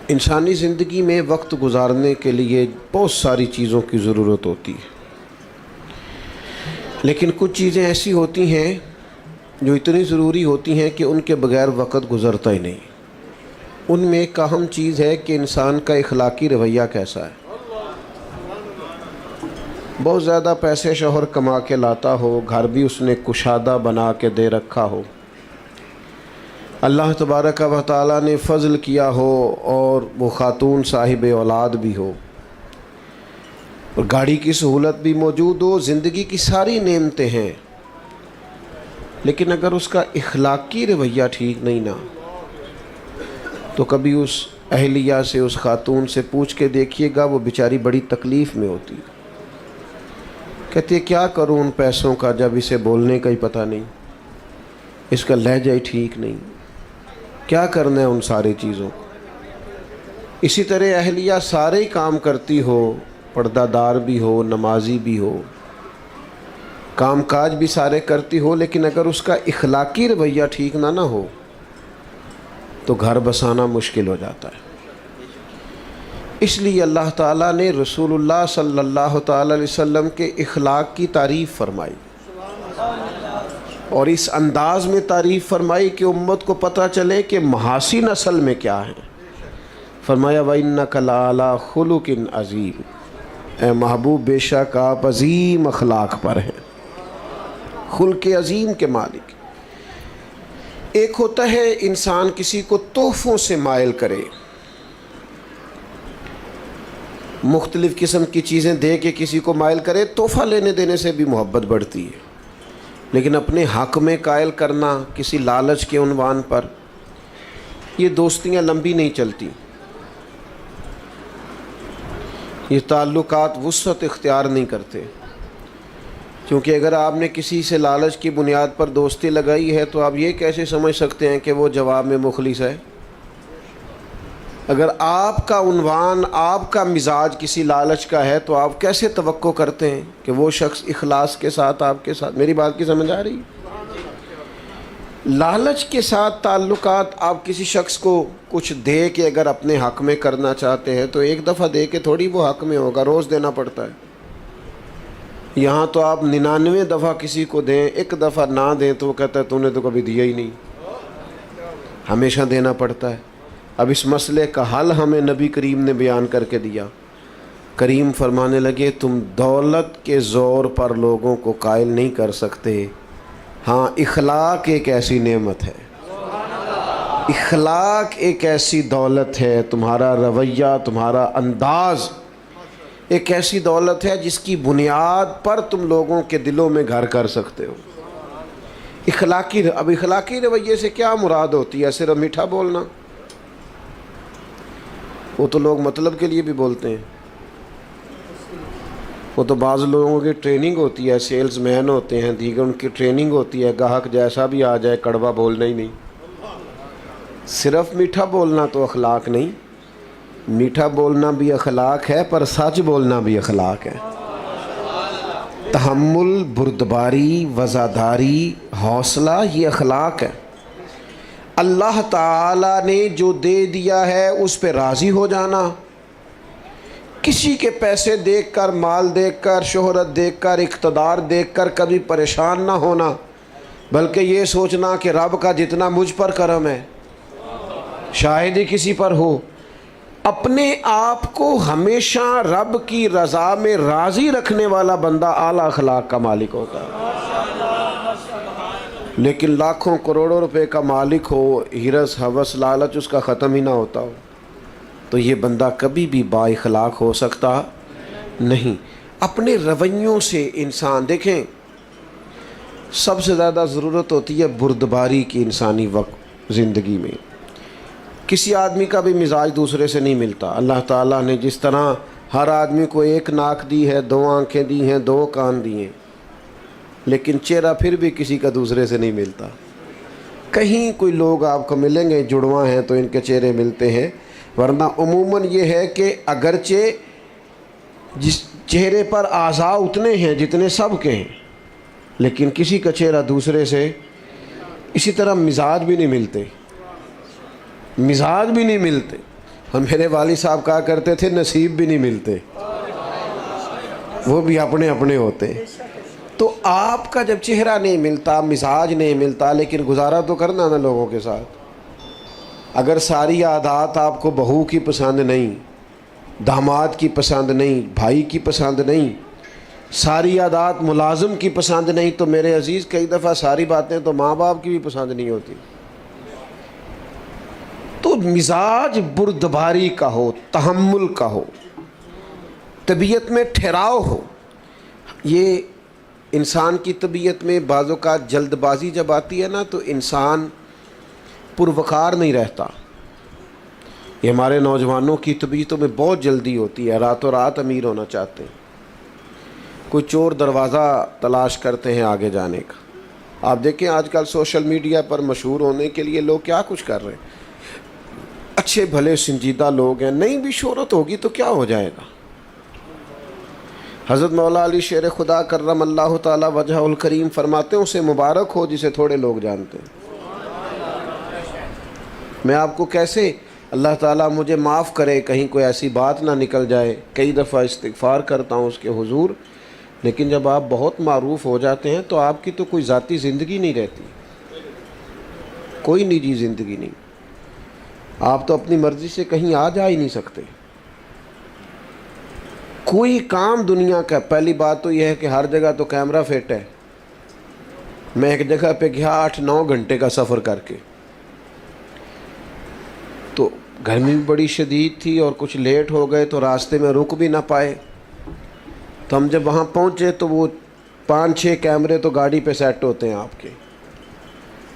انسانی زندگی میں وقت گزارنے کے لیے بہت ساری چیزوں کی ضرورت ہوتی ہے، لیکن کچھ چیزیں ایسی ہوتی ہیں جو اتنی ضروری ہوتی ہیں کہ ان کے بغیر وقت گزرتا ہی نہیں۔ ان میں ایک اہم چیز ہے کہ انسان کا اخلاقی رویہ کیسا ہے۔ بہت زیادہ پیسے شوہر کما کے لاتا ہو، گھر بھی اس نے کشادہ بنا کے دے رکھا ہو، اللہ تبارک و تعالیٰ نے فضل کیا ہو اور وہ خاتون صاحب اولاد بھی ہو اور گاڑی کی سہولت بھی موجود ہو، زندگی کی ساری نعمتیں ہیں، لیکن اگر اس کا اخلاقی رویہ ٹھیک نہیں نا، تو کبھی اس اہلیہ سے، اس خاتون سے پوچھ کے دیکھیے گا، وہ بیچاری بڑی تکلیف میں ہوتی ہے۔ کہتی ہے کیا کروں ان پیسوں کا جب اسے بولنے کا ہی پتہ نہیں، اس کا لہجہ ہی ٹھیک نہیں، کیا کرنا ہے ان ساری چیزوں کو۔ اسی طرح اہلیہ سارے ہی کام کرتی ہو، پردہ دار بھی ہو، نمازی بھی ہو، کام کاج بھی سارے کرتی ہو، لیکن اگر اس کا اخلاقی رویہ ٹھیک نہ ہو تو گھر بسانا مشکل ہو جاتا ہے۔ اس لیے اللہ تعالیٰ نے رسول اللہ صلی اللہ تعالیٰ علیہ وسلم کے اخلاق کی تعریف فرمائی، اور اس انداز میں تعریف فرمائی کہ امت کو پتہ چلے کہ محاسن اصل میں کیا ہے۔ فرمایا وَإِنَّكَ لَعَلَىٰ خُلُقٍ عَظِيمٍ، اے محبوب بے شک آپ عظیم اخلاق پر ہیں، خلق عظیم کے مالک۔ ایک ہوتا ہے انسان کسی کو تحفوں سے مائل کرے، مختلف قسم کی چیزیں دے کے کسی کو مائل کرے، تحفہ لینے دینے سے بھی محبت بڑھتی ہے، لیکن اپنے حق میں قائل کرنا کسی لالچ کے عنوان پر، یہ دوستیاں لمبی نہیں چلتی، یہ تعلقات وسعت اختیار نہیں کرتے، کیونکہ اگر آپ نے کسی سے لالچ کی بنیاد پر دوستی لگائی ہے تو آپ یہ کیسے سمجھ سکتے ہیں کہ وہ جواب میں مخلص ہے؟ اگر آپ کا عنوان، آپ کا مزاج کسی لالچ کا ہے تو آپ کیسے توقع کرتے ہیں کہ وہ شخص اخلاص کے ساتھ آپ کے ساتھ؟ میری بات کی سمجھ آ رہی ہے؟ لالچ کے ساتھ تعلقات، آپ کسی شخص کو کچھ دے کے اگر اپنے حق میں کرنا چاہتے ہیں تو ایک دفعہ دے کے تھوڑی وہ حق میں ہوگا، روز دینا پڑتا ہے۔ یہاں تو آپ 99 دفعہ کسی کو دیں، ایک دفعہ نہ دیں تو وہ کہتا ہے تو نے تو کبھی دیا ہی نہیں، ہمیشہ دینا پڑتا ہے۔ اب اس مسئلے کا حل ہمیں نبی کریم نے بیان کر کے دیا۔ کریم فرمانے لگے تم دولت کے زور پر لوگوں کو قائل نہیں کر سکتے، ہاں اخلاق ایک ایسی نعمت ہے، اخلاق ایک ایسی دولت ہے، تمہارا رویہ، تمہارا انداز ایک ایسی دولت ہے جس کی بنیاد پر تم لوگوں کے دلوں میں گھر کر سکتے ہو۔ اب اخلاقی رویے سے کیا مراد ہوتی ہے؟ صرف میٹھا بولنا؟ وہ تو لوگ مطلب کے لیے بھی بولتے ہیں، وہ تو بعض لوگوں کی ٹریننگ ہوتی ہے، سیلز مین ہوتے ہیں، دیگر ان کی ٹریننگ ہوتی ہے، گاہک جیسا بھی آ جائے کڑوا بولنا ہی نہیں۔ صرف میٹھا بولنا تو اخلاق نہیں، میٹھا بولنا بھی اخلاق ہے، پر سچ بولنا بھی اخلاق ہے۔ تحمل، بردباری، وفاداری، حوصلہ، یہ اخلاق ہے۔ اللہ تعالیٰ نے جو دے دیا ہے اس پہ راضی ہو جانا، کسی کے پیسے دیکھ کر، مال دیکھ کر، شہرت دیکھ کر، اقتدار دیکھ کر کبھی پریشان نہ ہونا، بلکہ یہ سوچنا کہ رب کا جتنا مجھ پر کرم ہے شاید ہی کسی پر ہو۔ اپنے آپ کو ہمیشہ رب کی رضا میں راضی رکھنے والا بندہ اعلیٰ اخلاق کا مالک ہوتا ہے۔ لیکن لاکھوں کروڑوں روپے کا مالک ہو، ہرس ہوس لالچ اس کا ختم ہی نہ ہوتا ہو، تو یہ بندہ کبھی بھی با اخلاق ہو سکتا نہیں۔ اپنے رویوں سے انسان، دیکھیں سب سے زیادہ ضرورت ہوتی ہے بردباری کی انسانی وقت زندگی میں۔ کسی آدمی کا بھی مزاج دوسرے سے نہیں ملتا۔ اللہ تعالیٰ نے جس طرح ہر آدمی کو ایک ناک دی ہے، دو آنکھیں دی ہیں، دو کان دی ہیں، لیکن چہرہ پھر بھی کسی کا دوسرے سے نہیں ملتا۔ کہیں کوئی لوگ آپ کو ملیں گے جڑواں ہیں تو ان کے چہرے ملتے ہیں، ورنہ عموماً یہ ہے کہ اگرچہ جس چہرے پر اعضاء اتنے ہیں جتنے سب کے ہیں، لیکن کسی کا چہرہ دوسرے سے، اسی طرح مزاج بھی نہیں ملتے، اور میرے والد صاحب کہا کرتے تھے نصیب بھی نہیں ملتے، وہ بھی اپنے اپنے ہوتے ہیں۔ تو آپ کا جب چہرہ نہیں ملتا، مزاج نہیں ملتا، لیکن گزارا تو کرنا نا لوگوں کے ساتھ۔ اگر ساری عادات آپ کو بہو کی پسند نہیں، داماد کی پسند نہیں، بھائی کی پسند نہیں، ساری عادات ملازم کی پسند نہیں، تو میرے عزیز کئی دفعہ ساری باتیں تو ماں باپ کی بھی پسند نہیں ہوتی۔ تو مزاج بردباری کا ہو، تحمل کا ہو، طبیعت میں ٹھہراؤ ہو۔ یہ انسان کی طبیعت میں بعض اوقات جلد بازی جب آتی ہے نا تو انسان پروقار نہیں رہتا۔ یہ ہمارے نوجوانوں کی طبیعتوں میں بہت جلدی ہوتی ہے، راتوں رات امیر ہونا چاہتے ہیں، کوئی چور دروازہ تلاش کرتے ہیں آگے جانے کا۔ آپ دیکھیں آج کل سوشل میڈیا پر مشہور ہونے کے لیے لوگ کیا کچھ کر رہے ہیں۔ اچھے بھلے سنجیدہ لوگ ہیں، نہیں بھی شہرت ہوگی تو کیا ہو جائے گا۔ حضرت مولا علی شیر خدا کرم اللہ تعالی وجہ الکریم فرماتے ہیں اسے مبارک ہو جسے تھوڑے لوگ جانتے ہیں۔ میں آپ کو کیسے، اللہ تعالیٰ مجھے معاف کرے کہیں کوئی ایسی بات نہ نکل جائے، کئی دفعہ استغفار کرتا ہوں اس کے حضور، لیکن جب آپ بہت معروف ہو جاتے ہیں تو آپ کی تو کوئی ذاتی زندگی نہیں رہتی، کوئی نجی زندگی نہیں۔ آپ تو اپنی مرضی سے کہیں آ جا ہی نہیں سکتے۔ کوئی کام دنیا کا، پہلی بات تو یہ ہے کہ ہر جگہ تو کیمرہ فٹ ہے۔ میں ایک جگہ پہ گیا 8-9 گھنٹے کا سفر کر کے، تو گرمی بھی بڑی شدید تھی اور کچھ لیٹ ہو گئے تو راستے میں رک بھی نہ پائے۔ تو ہم جب وہاں پہنچے تو وہ 5-6 کیمرے تو گاڑی پہ سیٹ ہوتے ہیں آپ کے،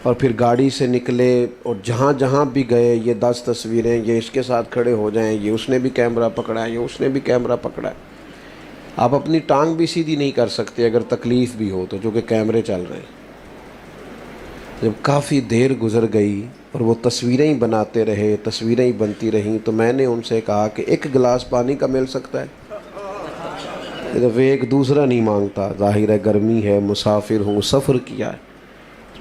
اور پھر گاڑی سے نکلے اور جہاں جہاں بھی گئے یہ 10 تصویریں، یہ اس کے ساتھ کھڑے ہو جائیں، یہ اس نے بھی کیمرہ پکڑا ہے، یہ اس نے بھی کیمرہ پکڑا ہے۔ آپ اپنی ٹانگ بھی سیدھی نہیں کر سکتے اگر تکلیف بھی ہو تو، جو کہ کیمرے چل رہے ہیں۔ جب کافی دیر گزر گئی اور وہ تصویریں ہی بناتے رہے، تصویریں ہی بنتی رہیں، تو میں نے ان سے کہا کہ 1 گلاس پانی کا مل سکتا ہے؟ ایک دوسرا نہیں مانگتا، ظاہر ہے گرمی ہے، مسافر ہوں، سفر کیا ہے،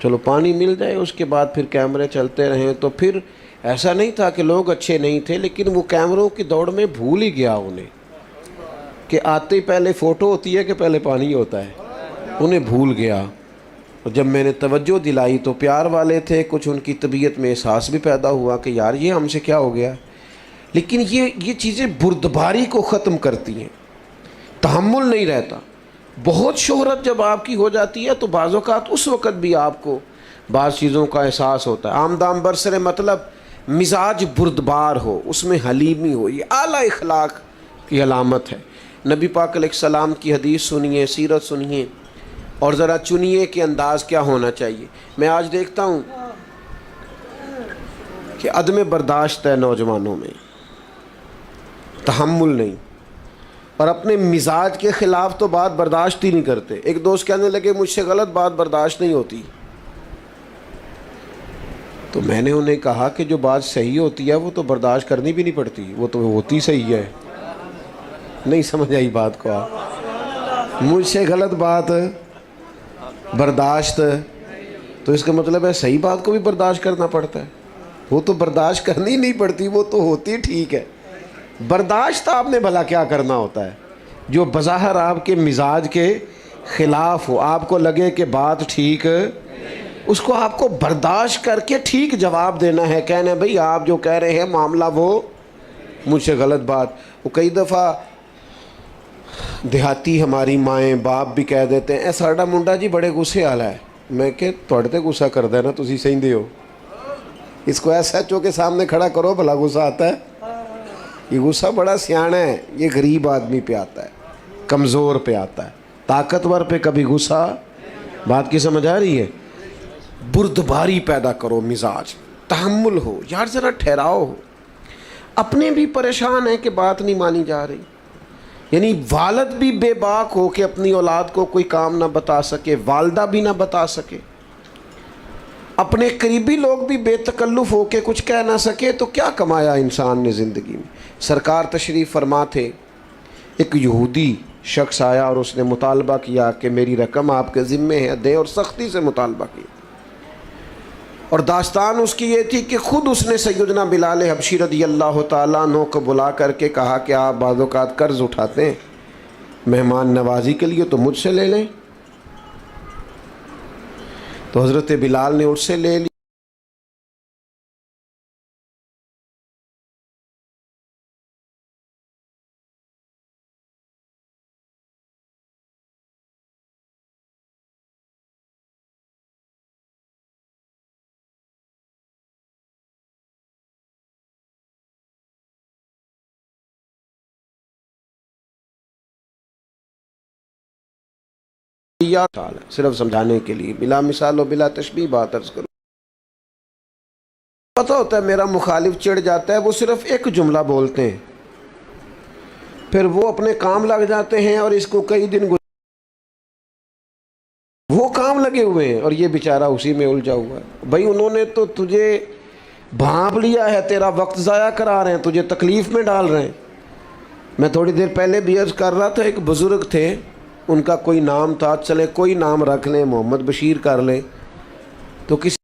چلو پانی مل جائے۔ اس کے بعد پھر کیمرے چلتے رہیں۔ تو پھر ایسا نہیں تھا کہ لوگ اچھے نہیں تھے، لیکن وہ کیمروں کی دوڑ میں بھول ہی گیا انہیں کہ آتے ہی پہلے فوٹو ہوتی ہے کہ پہلے پانی ہوتا ہے، انہیں بھول گیا۔ اور جب میں نے توجہ دلائی تو پیار والے تھے، کچھ ان کی طبیعت میں احساس بھی پیدا ہوا کہ یار یہ ہم سے کیا ہو گیا۔ لیکن یہ چیزیں بردباری کو ختم کرتی ہیں، تحمل نہیں رہتا۔ بہت شہرت جب آپ کی ہو جاتی ہے تو بعض اوقات اس وقت بھی آپ کو بعض چیزوں کا احساس ہوتا ہے۔ آمدام برسر مطلب مزاج بردبار ہو، اس میں حلیمی ہو، یہ اعلیٰ اخلاق کی علامت ہے۔ نبی پاک علیہ السلام کی حدیث سنیے، سیرت سنیے، اور ذرا چنیے کہ انداز کیا ہونا چاہیے۔ میں آج دیکھتا ہوں کہ عدم برداشت ہے نوجوانوں میں، تحمل نہیں، اور اپنے مزاج کے خلاف تو بات برداشت ہی نہیں کرتے۔ ایک دوست کہنے لگے مجھ سے غلط بات برداشت نہیں ہوتی، تو میں نے انہیں کہا کہ جو بات صحیح ہوتی ہے وہ تو برداشت کرنی بھی نہیں پڑتی، وہ تو ہوتی صحیح ہے۔ نہیں سمجھ آئی بات کو آپ؟ مجھ سے غلط بات برداشت، تو اس کا مطلب ہے صحیح بات کو بھی برداشت کرنا پڑتا ہے۔ وہ تو برداشت کرنی نہیں پڑتی، وہ تو ہوتی ٹھیک ہے۔ برداشت آپ نے بھلا کیا کرنا ہوتا ہے جو بظاہر آپ کے مزاج کے خلاف ہو، آپ کو لگے کہ بات ٹھیک، اس کو آپ کو برداشت کر کے ٹھیک جواب دینا ہے، کہنا ہے بھئی آپ جو کہہ رہے ہیں معاملہ وہ مجھ سے غلط بات۔ وہ کئی دفعہ دیہاتی ہماری مائیں باپ بھی کہہ دیتے ہیں اے ساڈا منڈا جی بڑے غصے والا ہے۔ میں کہ تھوڑے تے غصہ کر دینا تسی سہندے ہو، اس کو ایس ایچ او کے سامنے کھڑا کرو بھلا غصہ آتا ہے۔ یہ غصہ بڑا سیاںا ہے، یہ غریب آدمی پہ آتا ہے، کمزور پہ آتا ہے، طاقتور پہ کبھی غصہ۔ بات کی سمجھ آ رہی ہے؟ بردباری پیدا کرو، مزاج تحمل ہو، یار ذرا ٹھہراؤ ہو۔ اپنے بھی پریشان ہیں کہ بات نہیں مانی جا رہی، یعنی والد بھی بے باک ہو کہ اپنی اولاد کو کوئی کام نہ بتا سکے، والدہ بھی نہ بتا سکے، اپنے قریبی لوگ بھی بے تکلف ہو کے کچھ کہہ نہ سکے، تو کیا کمایا انسان نے زندگی میں۔ سرکار تشریف فرما تھے، ایک یہودی شخص آیا اور اس نے مطالبہ کیا کہ میری رقم آپ کے ذمے ہے، دیں، اور سختی سے مطالبہ کیا۔ اور داستان اس کی یہ تھی کہ خود اس نے سیدنا بلال حبشی رضی اللہ تعالیٰ عنہ کو بلا کر کے کہا کہ آپ بعض اوقات قرض اٹھاتے ہیں مہمان نوازی کے لیے تو مجھ سے لے لیں. تو حضرت بلال نے اس سے لے لی. صرف سمجھانے کے لیے بلا مثال و بلا تشبیہ بات عرض کروں. پتہ ہوتا ہے میرا مخالف چڑھ جاتا ہے، وہ صرف ایک جملہ بولتے ہیں، پھر وہ اپنے کام لگ جاتے ہیں اور اس کو کئی دن وہ کام لگے ہوئے ہیں اور یہ بیچارہ اسی میں الجھا ہوا ہے. بھائی انہوں نے تو تجھے بھانپ لیا ہے، تیرا وقت ضائع کرا رہے ہیں، تجھے تکلیف میں ڈال رہے ہیں. میں تھوڑی دیر پہلے بھی عرض کر رہا تھا، ایک بزرگ تھے، ان کا کوئی نام تھا، چلے کوئی نام رکھ لیں، محمد بشیر کر لیں. تو کسی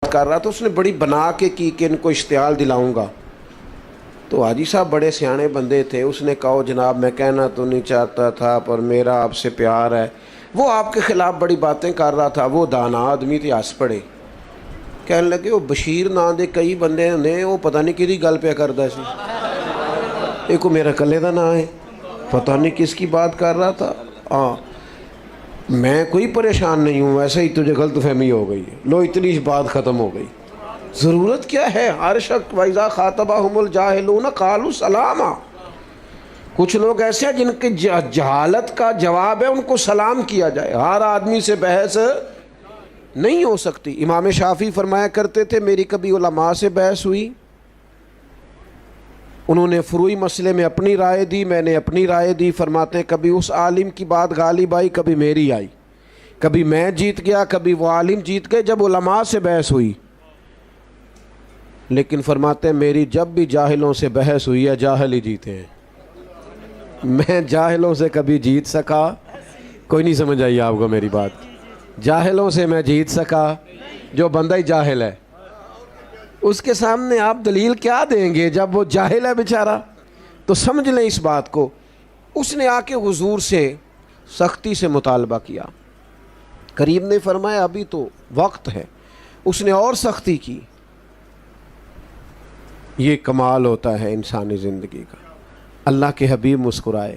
کر رہا تو اس نے بڑی بنا کے کی کہ ان کو اشتعال دلاؤں گا. تو حاجی صاحب بڑے سیانے بندے تھے، اس نے کہا جناب میں کہنا تو نہیں چاہتا تھا پر میرا آپ سے پیار ہے. وہ آپ کے خلاف بڑی باتیں کر رہا تھا. وہ دانا آدمی تھے، ہنس پڑے، کہنے لگے وہ بشیر نا دے کئی بندے نے، وہ پتہ نہیں کدی گل پہ کردا سی، ایک میرا کلے دا نا ہے، پتہ نہیں کس کی بات کر رہا تھا. ہاں میں کوئی پریشان نہیں ہوں، ویسے ہی تجھے غلط فہمی ہو گئی ہے، لو اتنی بات ختم ہو گئی. ضرورت کیا ہے ہر شخص وَإِذَا خَاطَبَهُمُ الْجَاهِلُونَ قَالُوا سَلَامًا. کچھ لوگ ایسے ہیں جن کے جہالت کا جواب ہے ان کو سلام کیا جائے. ہر آدمی سے بحث نہیں ہو سکتی. امام شافعی فرمایا کرتے تھے میری کبھی علماء سے بحث ہوئی، انہوں نے فروعی مسئلے میں اپنی رائے دی، میں نے اپنی رائے دی. فرماتے ہیں کبھی اس عالم کی بات غالب آئی، کبھی میری آئی، کبھی میں جیت گیا، کبھی وہ عالم جیت گئے جب علماء سے بحث ہوئی. لیکن فرماتے ہیں میری جب بھی جاہلوں سے بحث ہوئی ہے جاہل ہی جیتے ہیں. میں جاہلوں سے کبھی جیت سکا، کوئی نہیں سمجھ آئی آپ کو میری بات. جاہلوں سے میں جیت سکا، جو بندہ ہی جاہل ہے اس کے سامنے آپ دلیل کیا دیں گے جب وہ جاہل ہے بیچارہ. تو سمجھ لیں اس بات کو. اس نے آ کے حضور سے سختی سے مطالبہ کیا. کریم نے فرمایا ابھی تو وقت ہے. اس نے اور سختی کی. یہ کمال ہوتا ہے انسانی زندگی کا. اللہ کے حبیب مسکرائے.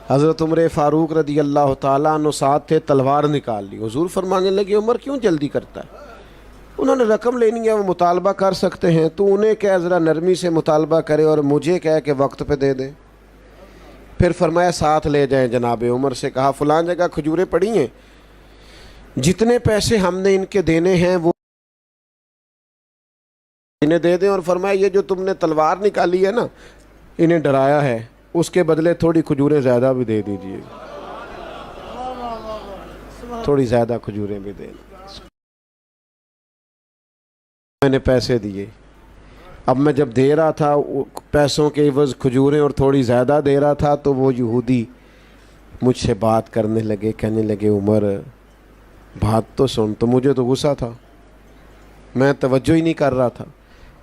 حضرت عمر فاروق رضی اللہ تعالیٰ عنہ ساتھ تھے، تلوار نکال لی. حضور فرمانے لگے عمر کیوں جلدی کرتا ہے؟ انہوں نے رقم لینی ہے، وہ مطالبہ کر سکتے ہیں، تو انہیں کہہ ذرا نرمی سے مطالبہ کرے اور مجھے کہہ کہ وقت پہ دے دیں. پھر فرمایا ساتھ لے جائیں. جناب عمر سے کہا فلان جگہ کھجوریں پڑی ہیں، جتنے پیسے ہم نے ان کے دینے ہیں وہ انہیں دے دیں. اور فرمایا یہ جو تم نے تلوار نکالی ہے نا، انہیں ڈرایا ہے، اس کے بدلے تھوڑی کھجوریں زیادہ بھی دے دیجئے، تھوڑی زیادہ کھجوریں بھی دے. میں نے پیسے دیے. اب میں جب دے رہا تھا پیسوں کے عوض کھجوریں اور تھوڑی زیادہ دے رہا تھا، تو وہ یہودی مجھ سے بات کرنے لگے، کہنے لگے عمر بات تو سن. تو مجھے تو غصہ تھا، میں توجہ ہی نہیں کر رہا تھا.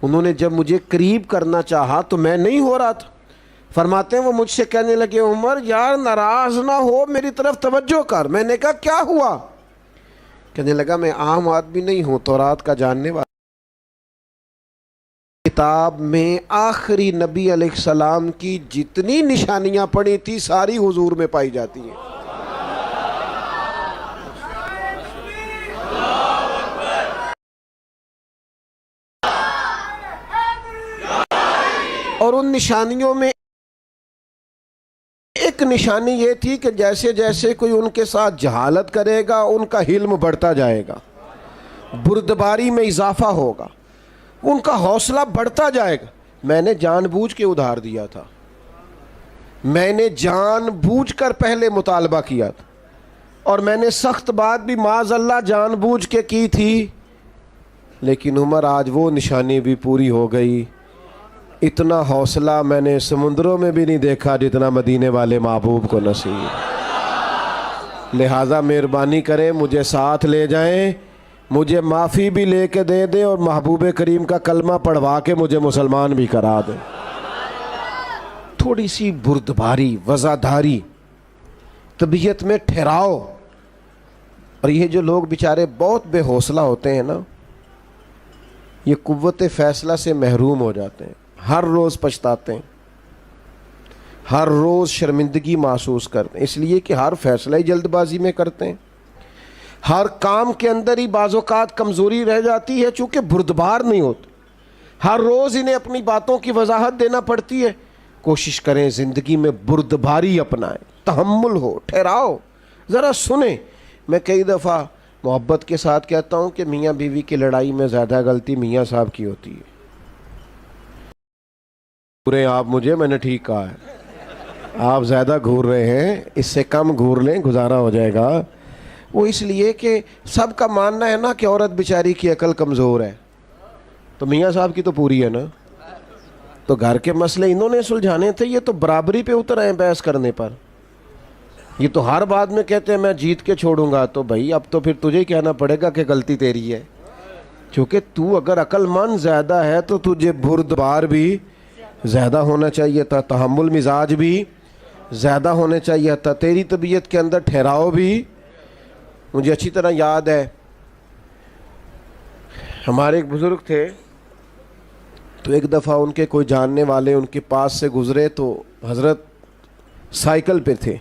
انہوں نے جب مجھے قریب کرنا چاہا تو میں نہیں ہو رہا تھا. فرماتے ہیں وہ مجھ سے کہنے لگے عمر یار ناراض نہ ہو، میری طرف توجہ کر. میں نے کہا کیا ہوا؟ کہنے لگا میں عام آدمی نہیں ہوں، تورات کا جاننے والا. کتاب میں آخری نبی علیہ السلام کی جتنی نشانیاں پڑی تھی ساری حضور میں پائی جاتی ہیں. اور ان نشانیوں میں ایک نشانی یہ تھی کہ جیسے جیسے کوئی ان کے ساتھ جہالت کرے گا ان کا حلم بڑھتا جائے گا، بردباری میں اضافہ ہوگا، ان کا حوصلہ بڑھتا جائے گا. میں نے جان بوجھ کے ادھار دیا تھا، میں نے جان بوجھ کر پہلے مطالبہ کیا تھا، اور میں نے سخت بات بھی معاذ اللہ جان بوجھ کے کی تھی. لیکن عمر آج وہ نشانی بھی پوری ہو گئی. اتنا حوصلہ میں نے سمندروں میں بھی نہیں دیکھا جتنا مدینے والے محبوب کو نصیب. لہٰذا مہربانی کریں مجھے ساتھ لے جائیں, مجھے معافی بھی لے کے دے دیں اور محبوب کریم کا کلمہ پڑھوا کے مجھے مسلمان بھی کرا دیں. تھوڑی سی بردباری, وزاداری, طبیعت میں ٹھہراؤ. اور یہ جو لوگ بیچارے بہت بے حوصلہ ہوتے ہیں نا, یہ قوت فیصلہ سے محروم ہو جاتے ہیں, ہر روز پچھتاتے ہیں, ہر روز شرمندگی محسوس کرتے ہیں, اس لیے کہ ہر فیصلہ ہی جلد بازی میں کرتے ہیں, ہر کام کے اندر ہی بعض اوقات کمزوری رہ جاتی ہے چونکہ بردبار نہیں ہوتے, ہر روز انہیں اپنی باتوں کی وضاحت دینا پڑتی ہے. کوشش کریں زندگی میں بردباری اپنائیں, تحمل ہو, ٹھہراؤ, ذرا سنیں. میں کئی دفعہ محبت کے ساتھ کہتا ہوں کہ میاں بیوی کی لڑائی میں زیادہ غلطی میاں صاحب کی ہوتی ہے. گھوریں آپ مجھے, میں نے ٹھیک کہا ہے, آپ زیادہ گھور رہے ہیں, اس سے کم گھور لیں, گزارا ہو جائے گا. وہ اس لیے کہ سب کا ماننا ہے نا کہ عورت بیچاری کی عقل کمزور ہے, تو میاں صاحب کی تو پوری ہے نا. تو گھر کے مسئلے انہوں نے سلجھانے تھے, یہ تو برابری پہ اتر آئے بحث کرنے پر. یہ تو ہر بات میں کہتے ہیں میں جیت کے چھوڑوں گا, تو بھائی اب تو پھر تجھے ہی کہنا پڑے گا کہ غلطی تیری ہے, چونکہ تو اگر عقل مند زیادہ ہے تو تجھے بردبار بھی زیادہ ہونا چاہیے تھا, تحمل مزاج بھی زیادہ ہونے چاہیے تھا, تیری طبیعت کے اندر ٹھہراؤ بھی. مجھے اچھی طرح یاد ہے ہمارے ایک بزرگ تھے, تو ایک دفعہ ان کے کوئی جاننے والے ان کے پاس سے گزرے, تو حضرت سائیکل پہ تھے,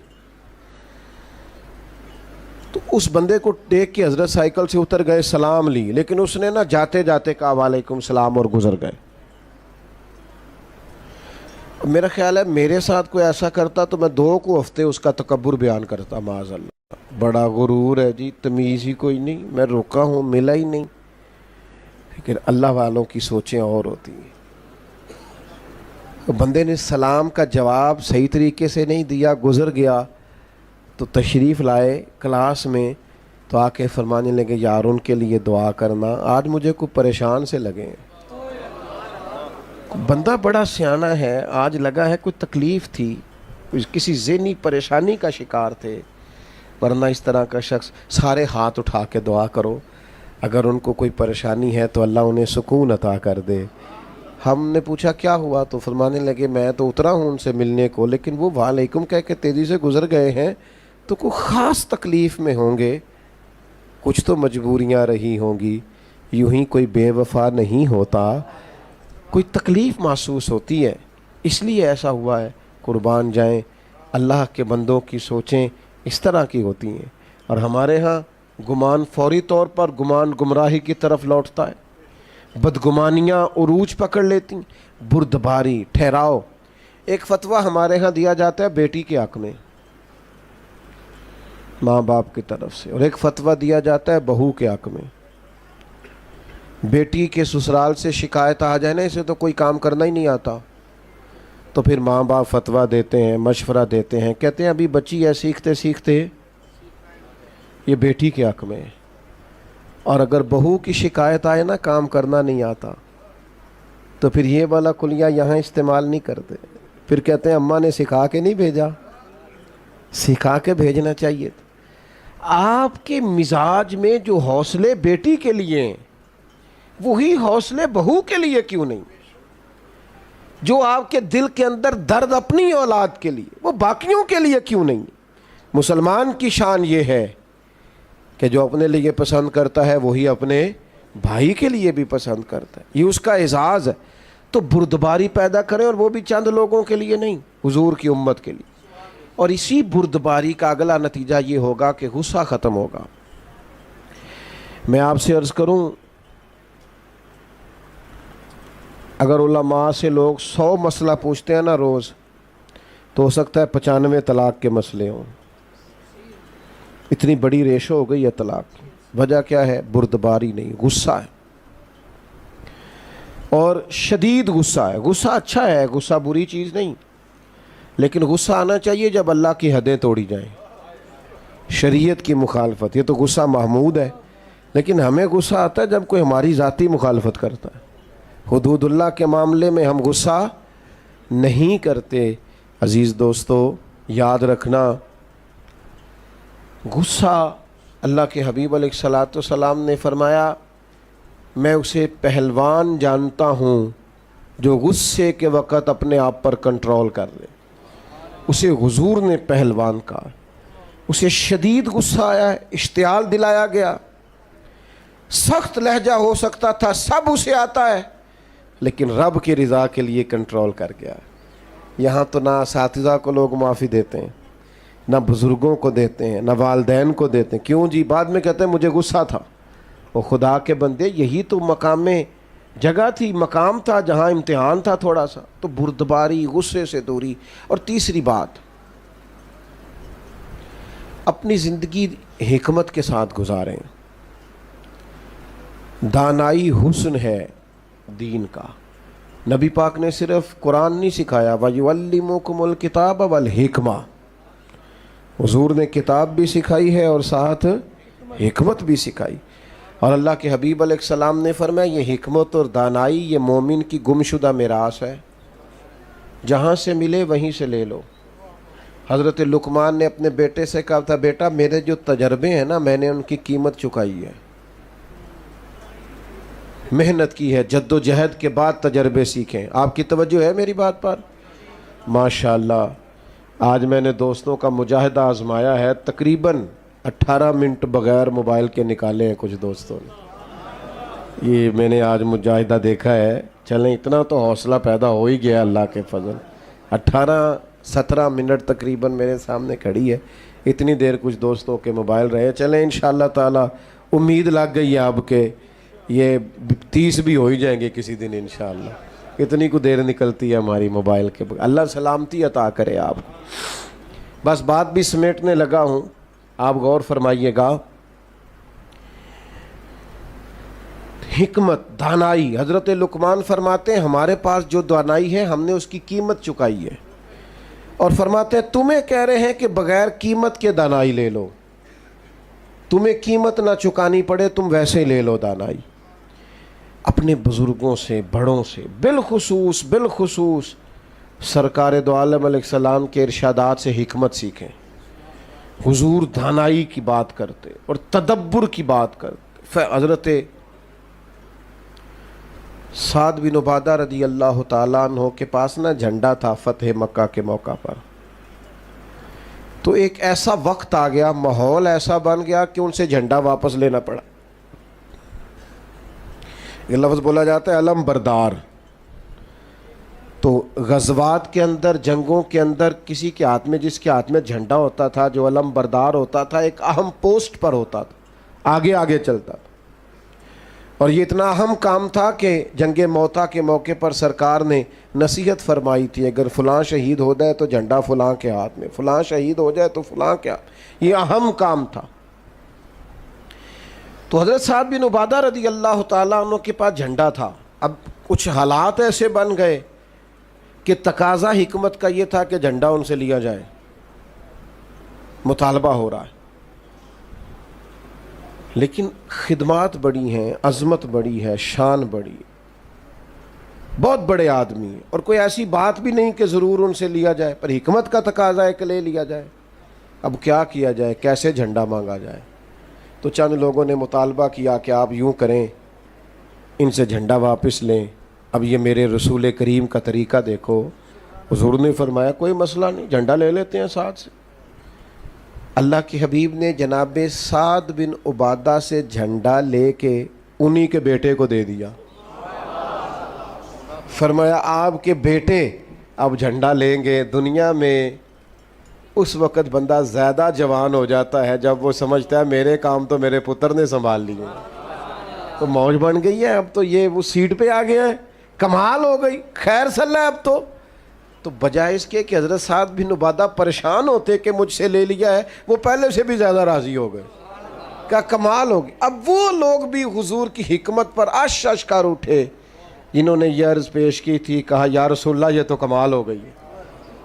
تو اس بندے کو دیکھ کے حضرت سائیکل سے اتر گئے, سلام لی, لیکن اس نے نا جاتے جاتے کہا وعلیکم السلام اور گزر گئے. میرا خیال ہے میرے ساتھ کوئی ایسا کرتا تو میں 2 کو ہفتے اس کا تکبر بیان کرتا, معاذ اللہ, بڑا غرور ہے جی, تمیز ہی کوئی نہیں, میں روکا ہوں ملا ہی نہیں. لیکن اللہ والوں کی سوچیں اور ہوتی ہیں. بندے نے سلام کا جواب صحیح طریقے سے نہیں دیا, گزر گیا. تو تشریف لائے کلاس میں, تو آ کے فرمانے لگے یار ان کے لیے دعا کرنا, آج مجھے کوئی پریشان سے لگے. بندہ بڑا سیانہ ہے, آج لگا ہے کوئی تکلیف تھی, کسی ذہنی پریشانی کا شکار تھے, ورنہ اس طرح کا شخص سارے ہاتھ اٹھا کے دعا کرو, اگر ان کو کوئی پریشانی ہے تو اللہ انہیں سکون عطا کر دے. ہم نے پوچھا کیا ہوا, تو فرمانے لگے میں تو اترا ہوں ان سے ملنے کو, لیکن وہ وعلیکم کہہ کے تیزی سے گزر گئے ہیں, تو کوئی خاص تکلیف میں ہوں گے, کچھ تو مجبوریاں رہی ہوں گی, یوں ہی کوئی بے وفا نہیں ہوتا, کوئی تکلیف محسوس ہوتی ہے, اس لیے ایسا ہوا ہے. قربان جائیں, اللہ کے بندوں کی سوچیں اس طرح کی ہوتی ہیں. اور ہمارے ہاں گمان فوری طور پر گمان گمراہی کی طرف لوٹتا ہے, بدگمانیاں عروج پکڑ لیتی ہیں. بردباری, ٹھہراؤ. ایک فتویٰ ہمارے ہاں دیا جاتا ہے بیٹی کے حق میں ماں باپ کی طرف سے, اور ایک فتویٰ دیا جاتا ہے بہو کے حق میں. بیٹی کے سسرال سے شکایت آ جائے نا, اسے تو کوئی کام کرنا ہی نہیں آتا, تو پھر ماں باپ فتویٰ دیتے ہیں, مشورہ دیتے ہیں, کہتے ہیں ابھی بچی ہے, سیکھتے سیکھتے یہ بیٹی کے حق میں. اور اگر بہو کی شکایت آئے نا کام کرنا نہیں آتا, تو پھر یہ والا کلیہ یہاں استعمال نہیں کرتے, پھر کہتے ہیں اماں نے سکھا کے نہیں بھیجا, سکھا کے بھیجنا چاہیے. آپ کے مزاج میں جو حوصلے بیٹی کے لیے ہیں وہی حوصلے بہو کے لیے کیوں نہیں؟ جو آپ کے دل کے اندر درد اپنی اولاد کے لیے وہ باقیوں کے لیے کیوں نہیں؟ مسلمان کی شان یہ ہے کہ جو اپنے لیے پسند کرتا ہے وہی اپنے بھائی کے لیے بھی پسند کرتا ہے, یہ اس کا اعزاز ہے. تو بردباری پیدا کریں, اور وہ بھی چند لوگوں کے لیے نہیں, حضور کی امت کے لیے. اور اسی بردباری کا اگلا نتیجہ یہ ہوگا کہ غصہ ختم ہوگا. میں آپ سے عرض کروں, اگر علماء سے لوگ 100 مسئلہ پوچھتے ہیں نا روز, تو ہو سکتا ہے 95 طلاق کے مسئلے ہوں. اتنی بڑی ریشو ہو گئی ہے طلاق کی. وجہ کیا ہے؟ بردباری نہیں, غصہ ہے, اور شدید غصہ ہے. غصہ اچھا ہے, غصہ بری چیز نہیں, لیکن غصہ آنا چاہیے جب اللہ کی حدیں توڑی جائیں, شریعت کی مخالفت. یہ تو غصہ محمود ہے, لیکن ہمیں غصہ آتا ہے جب کوئی ہماری ذاتی مخالفت کرتا ہے. حدود اللہ کے معاملے میں ہم غصہ نہیں کرتے. عزیز دوستو, یاد رکھنا غصہ، اللہ کے حبیب علیہ الصلاۃ والسلام نے فرمایا میں اسے پہلوان جانتا ہوں جو غصے کے وقت اپنے آپ پر کنٹرول کر لے. اسے حضور نے پہلوان کہا. اسے شدید غصہ آیا ہے، اشتعال دلایا گیا، سخت لہجہ ہو سکتا تھا، سب اسے آتا ہے، لیکن رب کی رضا کے لیے کنٹرول کر گیا. یہاں تو نہ اساتذہ کو لوگ معافی دیتے ہیں، نہ بزرگوں کو دیتے ہیں، نہ والدین کو دیتے ہیں. کیوں جی؟ بعد میں کہتے ہیں مجھے غصہ تھا. وہ خدا کے بندے، یہی تو مقام میں جگہ تھی، مقام تھا جہاں امتحان تھا تھوڑا سا. تو بردباری، غصے سے دوری. اور تیسری بات، اپنی زندگی حکمت کے ساتھ گزاریں. دانائی حسن ہے دین کا. نبی پاک نے صرف قرآن نہیں سکھایا، وَيُعَلِّمُكُمُ الْكِتَابَ وَالْحِكْمَةَ. حضور نے کتاب بھی سکھائی ہے اور ساتھ حکمت بھی سکھائی. اور اللہ کے حبیب علیہ السلام نے فرمایا یہ حکمت اور دانائی یہ مومن کی گمشدہ میراث ہے، جہاں سے ملے وہیں سے لے لو. حضرت لقمان نے اپنے بیٹے سے کہا تھا بیٹا میرے جو تجربے ہیں نا میں نے ان کی قیمت چکائی ہے، محنت کی ہے، جد و جہد کے بعد تجربے سیکھیں. آپ کی توجہ ہے میری بات پر؟ ماشاءاللہ. آج میں نے دوستوں کا مجاہدہ آزمایا ہے، تقریباً 18 منٹ بغیر موبائل کے نکالے ہیں کچھ دوستوں نے. یہ میں نے آج مجاہدہ دیکھا ہے. چلیں اتنا تو حوصلہ پیدا ہو ہی گیا اللہ کے فضل. 18-17 منٹ تقریباً میرے سامنے کھڑی ہے، اتنی دیر کچھ دوستوں کے موبائل رہے. چلیں انشاءاللہ تعالی امید لگ گئی ہے اب کہ یہ 30 بھی ہو ہی جائیں گے کسی دن انشاءاللہ. اتنی کو دیر نکلتی ہے ہماری موبائل کے. اللہ سلامتی عطا کرے آپ کو. بس بات بھی سمیٹنے لگا ہوں، آپ غور فرمائیے گا. حکمت، دانائی. حضرت لقمان فرماتے ہیں ہمارے پاس جو دانائی ہے ہم نے اس کی قیمت چکائی ہے. اور فرماتے ہیں تمہیں کہہ رہے ہیں کہ بغیر قیمت کے دانائی لے لو، تمہیں قیمت نہ چکانی پڑے تم ویسے لے لو دانائی. اپنے بزرگوں سے، بڑوں سے، بالخصوص سرکار دو عالم علیہ السلام کے ارشادات سے حکمت سیکھیں. حضور دانائی کی بات کرتے اور تدبر کی بات کرتے. حضرت سعد بن عبادہ رضی اللہ تعالیٰ عنہ کے پاس نا جھنڈا تھا فتح مکہ کے موقع پر. تو ایک ایسا وقت آ گیا، ماحول ایسا بن گیا کہ ان سے جھنڈا واپس لینا پڑا. یہ لفظ بولا جاتا ہے علم بردار. تو غزوات کے اندر، جنگوں کے اندر کسی کے ہاتھ میں، جس کے ہاتھ میں جھنڈا ہوتا تھا، جو علم بردار ہوتا تھا، ایک اہم پوسٹ پر ہوتا تھا، آگے آگے چلتا تھا. اور یہ اتنا اہم کام تھا کہ جنگ موتا کے موقع پر سرکار نے نصیحت فرمائی تھی اگر فلاں شہید ہو جائے تو جھنڈا فلاں کے ہاتھ میں، فلاں شہید ہو جائے تو فلاں کے ہاتھ. یہ اہم کام تھا. تو حضرت سعد بن عبادہ رضی اللہ تعالیٰ عنہ کے پاس جھنڈا تھا. اب کچھ حالات ایسے بن گئے کہ تقاضا حکمت کا یہ تھا کہ جھنڈا ان سے لیا جائے. مطالبہ ہو رہا ہے، لیکن خدمات بڑی ہیں، عظمت بڑی ہے، شان بڑی ہے، بہت بڑے آدمی ہیں، اور کوئی ایسی بات بھی نہیں کہ ضرور ان سے لیا جائے، پر حکمت کا تقاضا ہے کہ لے لیا جائے. اب کیا کیا جائے، کیسے جھنڈا مانگا جائے؟ تو چند لوگوں نے مطالبہ کیا کہ آپ یوں کریں، ان سے جھنڈا واپس لیں. اب یہ میرے رسول کریم کا طریقہ دیکھو. حضور نے فرمایا کوئی مسئلہ نہیں، جھنڈا لے لیتے ہیں ساتھ سے. اللہ کے حبیب نے جناب سعد بن عبادہ سے جھنڈا لے کے انہی کے بیٹے کو دے دیا. فرمایا آپ کے بیٹے اب جھنڈا لیں گے. دنیا میں اس وقت بندہ زیادہ جوان ہو جاتا ہے جب وہ سمجھتا ہے میرے کام تو میرے پتر نے سنبھال لیے. تو موج بن گئی ہے، اب تو یہ وہ سیٹ پہ آ گیا ہے، کمال ہو گئی، خیر صلی اللہ. اب تو بجائے اس کے کہ حضرت سعد بن عبادہ پریشان ہوتے کہ مجھ سے لے لیا ہے، وہ پہلے سے بھی زیادہ راضی ہو گئے. کیا کمال ہوگی. اب وہ لوگ بھی حضور کی حکمت پر عش کر اٹھے جنہوں نے یہ عرض پیش کی تھی، کہا یا رسول اللہ یہ تو کمال ہو گئی ہے.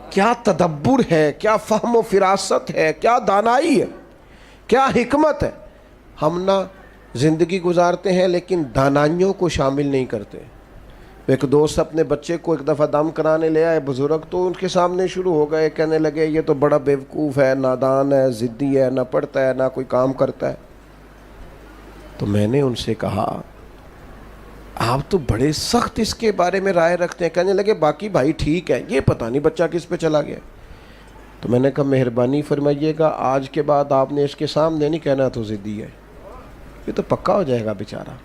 کیا تدبر ہے، کیا فہم و فراست ہے، کیا دانائی ہے، کیا حکمت ہے. ہم نہ زندگی گزارتے ہیں لیکن دانائیوں کو شامل نہیں کرتے. ایک دوست اپنے بچے کو ایک دفعہ دم کرانے لے آئے بزرگ، تو ان کے سامنے شروع ہو گئے، کہنے لگے یہ تو بڑا بیوقوف ہے، نادان ہے، ضدی ہے، نہ پڑھتا ہے نہ کوئی کام کرتا ہے۔ تو میں نے ان سے کہا آپ تو بڑے سخت اس کے بارے میں رائے رکھتے ہیں۔ کہنے لگے باقی بھائی ٹھیک ہے، یہ پتہ نہیں بچہ کس پہ چلا گیا۔ تو میں نے کہا مہربانی فرمائیے گا آج کے بعد آپ نے اس کے سامنے نہیں کہنا تو ضدی ہے، یہ تو پکا ہو جائے گا بیچارہ،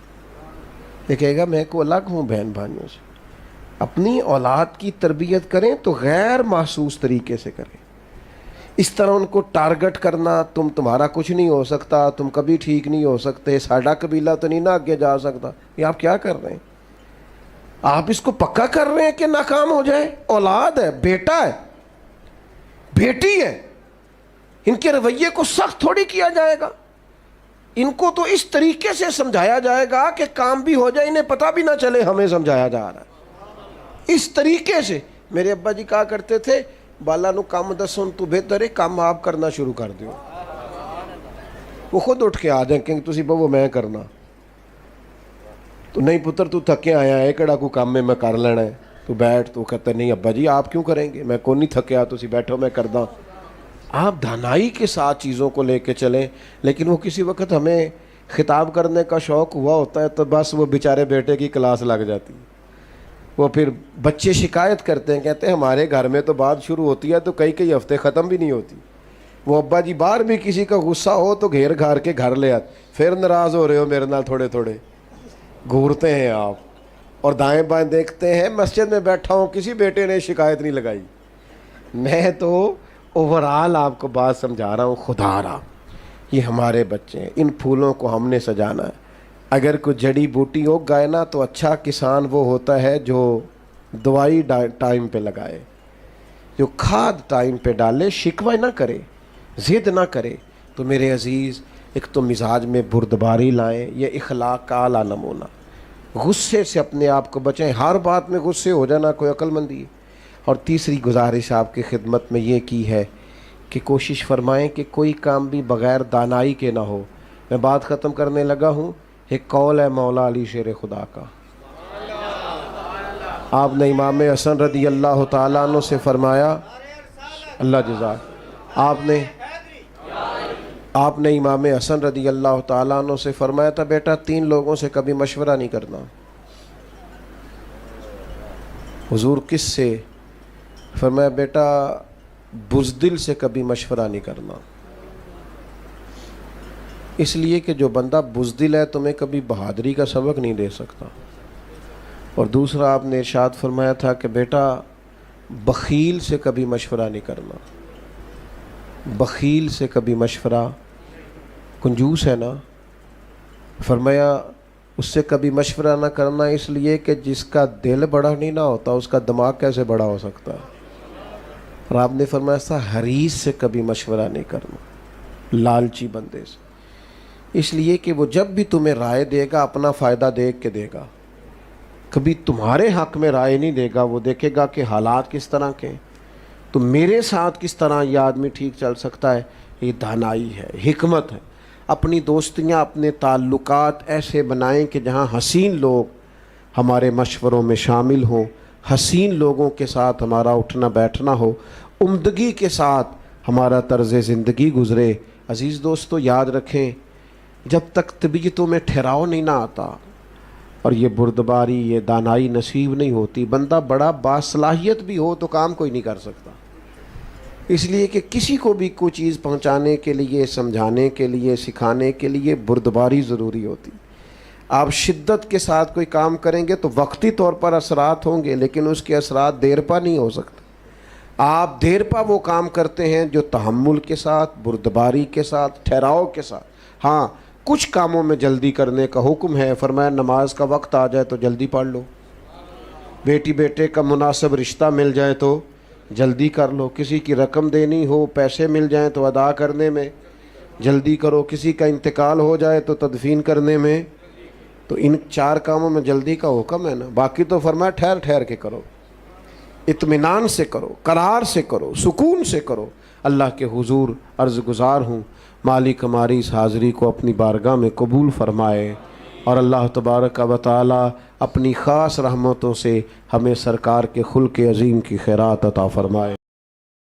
یہ کہے گا میں کو الگ ہوں بہن بھائیوں سے۔ اپنی اولاد کی تربیت کریں تو غیر محسوس طریقے سے کریں، اس طرح ان کو ٹارگٹ کرنا تمہارا کچھ نہیں ہو سکتا، تم کبھی ٹھیک نہیں ہو سکتے، ساڈا قبیلہ تو نہیں نہ آگے جا سکتا، یہ آپ کیا کر رہے ہیں؟ آپ اس کو پکا کر رہے ہیں کہ ناکام ہو جائے۔ اولاد ہے، بیٹا ہے، بیٹی ہے، ان کے رویے کو سخت تھوڑی کیا جائے گا، ان کو تو اس طریقے سے سمجھایا جائے گا کہ کام بھی ہو جائے، انہیں پتہ بھی نہ چلے ہمیں سمجھایا جا رہا ہے۔ اس طریقے سے میرے ابا جی کہا کرتے تھے بالا نو کام دسن تو بہتر ہے کام آپ کرنا شروع کر دیو، وہ خود اٹھ کے آ جائیں کہ تسی بہو میں کرنا، تو نہیں پتر تو تھکے آیا ہے کہڑا کو کام میں کر لینا ہے، تو بیٹھ، تو کہتا ہے نہیں ابا جی آپ کیوں کریں گے، میں کون نہیں تھکیا، تسی بیٹھو میں کرداں۔ آپ دانائی کے ساتھ چیزوں کو لے کے چلیں، لیکن وہ کسی وقت ہمیں خطاب کرنے کا شوق ہوا ہوتا ہے تو بس وہ بیچارے بیٹے کی کلاس لگ جاتی ہے، وہ پھر بچے شکایت کرتے ہیں، کہتے ہیں ہمارے گھر میں تو بات شروع ہوتی ہے تو کئی ہفتے ختم بھی نہیں ہوتی، وہ ابا جی باہر بھی کسی کا غصہ ہو تو گھیر گھار کے گھر لے آتے، پھر ناراض ہو رہے ہو میرے نال تھوڑے تھوڑے، گھورتے ہیں آپ اور دائیں بائیں دیکھتے ہیں، مسجد میں بیٹھا ہوں کسی بیٹے نے شکایت نہیں لگائی۔ میں تو اوورآل آپ کو بات سمجھا رہا ہوں، خدا رہا یہ ہمارے بچے ہیں، ان پھولوں کو ہم نے سجانا ہے۔ اگر کوئی جڑی بوٹی اگ گئے نا تو اچھا کسان وہ ہوتا ہے جو دوائی ٹائم پہ لگائے، جو کھاد ٹائم پہ ڈالے، شکوہ نہ کرے، ضد نہ کرے۔ تو میرے عزیز ایک تو مزاج میں بردباری لائیں، یہ اخلاق کا اعلیٰ نمونہ، غصے سے اپنے آپ کو بچائیں، ہر بات میں غصے ہو جانا کوئی عقل مندی ہے۔ اور تیسری گزارش آپ کی خدمت میں یہ کی ہے کہ کوشش فرمائیں کہ کوئی کام بھی بغیر دانائی کے نہ ہو۔ میں بات ختم کرنے لگا ہوں، ایک قول ہے مولا علی شیر خدا کا، آپ نے امام حسن رضی اللہ تعالیٰ عنہ سے فرمایا، اللہ جزاک، آپ نے امام حسن رضی اللہ تعالیٰ عنہ سے فرمایا تھا بیٹا 3 لوگوں سے کبھی مشورہ نہیں کرنا۔ حضور کس سے؟ فرمایا بیٹا بزدل سے کبھی مشورہ نہیں کرنا، اس لیے کہ جو بندہ بزدل ہے تمہیں کبھی بہادری کا سبق نہیں دے سکتا۔ اور دوسرا آپ نے ارشاد فرمایا تھا کہ بیٹا بخیل سے کبھی مشورہ نہیں کرنا، بخیل سے کبھی مشورہ، کنجوس ہے نا، فرمایا اس سے کبھی مشورہ نہ کرنا، اس لیے کہ جس کا دل بڑا نہیں نہ ہوتا اس کا دماغ کیسے بڑا ہو سکتا ہے۔ اور آپ نے فرمایا تھا حریص سے کبھی مشورہ نہیں کرنا، لالچی بندے سے، اس لیے کہ وہ جب بھی تمہیں رائے دے گا اپنا فائدہ دیکھ کے دے گا، کبھی تمہارے حق میں رائے نہیں دے گا، وہ دیکھے گا کہ حالات کس طرح کے، تو میرے ساتھ کس طرح یہ آدمی ٹھیک چل سکتا ہے۔ یہ دانائی ہے، حکمت ہے۔ اپنی دوستیاں، اپنے تعلقات ایسے بنائیں کہ جہاں حسین لوگ ہمارے مشوروں میں شامل ہوں، حسین لوگوں کے ساتھ ہمارا اٹھنا بیٹھنا ہو، عمدگی کے ساتھ ہمارا طرز زندگی گزرے۔ عزیز دوستو یاد رکھیں، جب تک طبیعتوں میں ٹھہراؤ نہیں نہ آتا اور یہ بردباری، یہ دانائی نصیب نہیں ہوتی، بندہ بڑا باصلاحیت بھی ہو تو کام کوئی نہیں کر سکتا۔ اس لیے کہ کسی کو بھی کوئی چیز پہنچانے کے لیے، سمجھانے کے لیے، سکھانے کے لیے بردباری ضروری ہوتی۔ آپ شدت کے ساتھ کوئی کام کریں گے تو وقتی طور پر اثرات ہوں گے، لیکن اس کے اثرات دیر پا نہیں ہو سکتے۔ آپ دیر پا وہ کام کرتے ہیں جو تحمل کے ساتھ، بردباری کے ساتھ، ٹھہراؤ کے ساتھ۔ ہاں کچھ کاموں میں جلدی کرنے کا حکم ہے، فرمایا نماز کا وقت آ جائے تو جلدی پڑھ لو، بیٹی بیٹے کا مناسب رشتہ مل جائے تو جلدی کر لو، کسی کی رقم دینی ہو، پیسے مل جائیں تو ادا کرنے میں جلدی کرو، کسی کا انتقال ہو جائے تو تدفین کرنے میں، تو ان 4 کاموں میں جلدی کا حکم ہے نا۔ باقی تو فرمایا ٹھہر ٹھہر کے کرو، اطمینان سے کرو، قرار سے کرو، سکون سے کرو۔ اللہ کے حضور عرض گزار ہوں، مالک ہماری اس حاضری کو اپنی بارگاہ میں قبول فرمائے اور اللہ تبارک و تعالی اپنی خاص رحمتوں سے ہمیں سرکار کے خلق عظیم کی خیرات عطا فرمائے۔